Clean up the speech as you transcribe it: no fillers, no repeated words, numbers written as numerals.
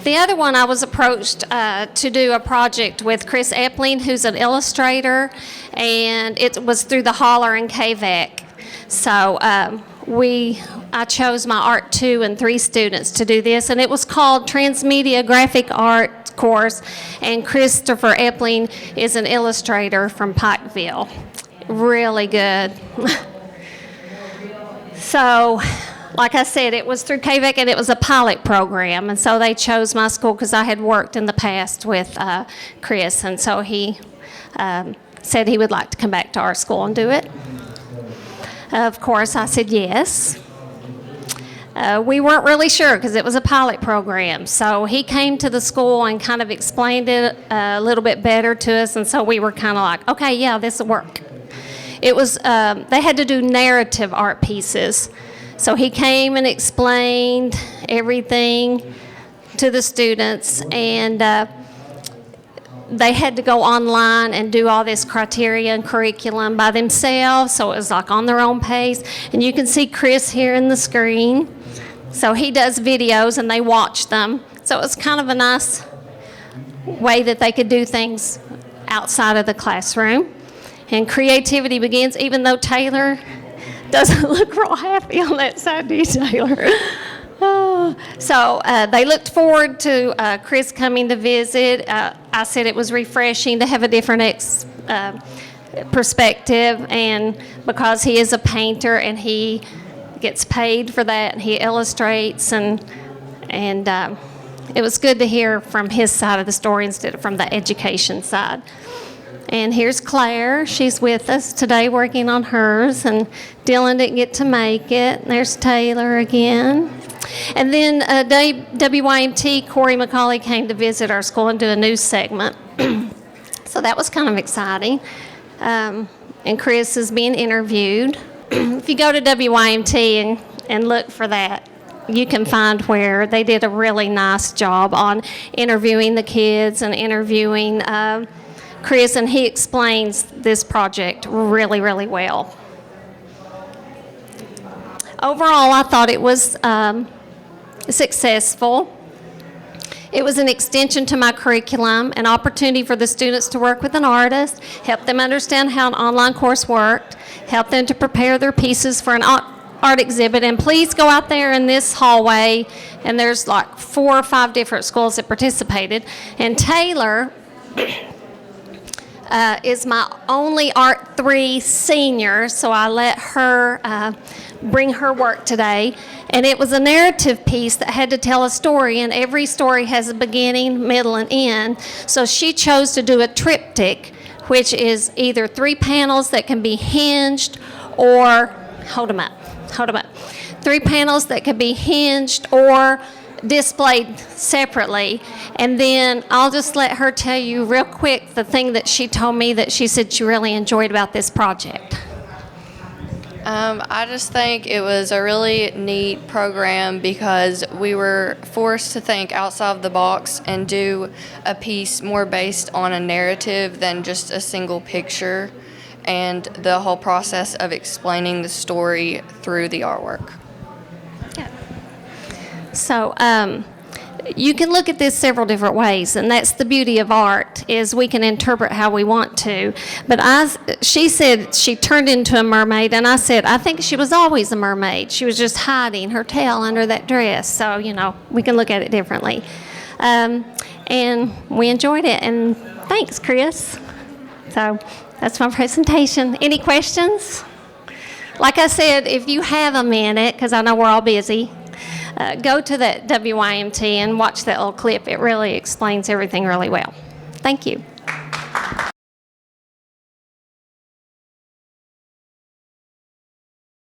The other one, I was approached to do a project with Chris Epling, who's an illustrator, and it was through the Holler and KVEC. So I chose my Art 2 and 3 students to do this, and it was called Transmedia Graphic Art course, and Christopher Epling is an illustrator from Pikeville. Really good. So, like I said, it was through KVEC, and it was a pilot program, and so they chose my school because I had worked in the past with Chris, and so he said he would like to come back to our school and do it. Of course, I said yes. We weren't really sure because it was a pilot program, so he came to the school and kind of explained it a little bit better to us, and so we were kind of like, okay, yeah, this will work. It was, they had to do narrative art pieces. So he came and explained everything to the students, and they had to go online and do all this criteria and curriculum by themselves, so it was like on their own pace. And you can see Chris here in the screen. So he does videos and they watch them. So it was kind of a nice way that they could do things outside of the classroom. And creativity begins, even though Taylor doesn't look real happy on that side, do you, Taylor? So they looked forward to Chris coming to visit. I said it was refreshing to have a different perspective, and because he is a painter and he gets paid for that, and he illustrates, and it was good to hear from his side of the story instead of from the education side. And here's Claire. She's with us today working on hers, and Dylan didn't get to make it. There's Taylor again. And then WYMT, Corey McCauley came to visit our school and do a news segment. So that was kind of exciting. And Chris is being interviewed. If you go to WYMT and look for that, you can find where they did a really nice job on interviewing the kids and interviewing Chris, and he explains this project really, really well. Overall, I thought it was successful. It was an extension to my curriculum, an opportunity for the students to work with an artist, help them understand how an online course worked, help them to prepare their pieces for an art exhibit. And please go out there in this hallway, and there's like 4 or 5 different schools that participated. And Taylor is my only Art 3 senior, so I let her bring her work today. And it was a narrative piece that had to tell a story, and every story has a beginning, middle, and end. So she chose to do a triptych, which is either 3 panels that can be hinged or, hold them up. 3 panels that can be hinged or displayed separately. And then I'll just let her tell you real quick the thing that she told me that she said she really enjoyed about this project. I just think it was a really neat program because we were forced to think outside of the box and do a piece more based on a narrative than just a single picture, and the whole process of explaining the story through the artwork. Yeah. So you can look at this several different ways, and that's the beauty of art, is we can interpret how we want to. But she said she turned into a mermaid, and I said, I think she was always a mermaid. She was just hiding her tail under that dress. So, we can look at it differently. And we enjoyed it, and thanks, Chris. So that's my presentation. Any questions? Like I said, if you have a minute, because I know we're all busy, go to that WYMT and watch that little clip. It really explains everything really well. Thank you.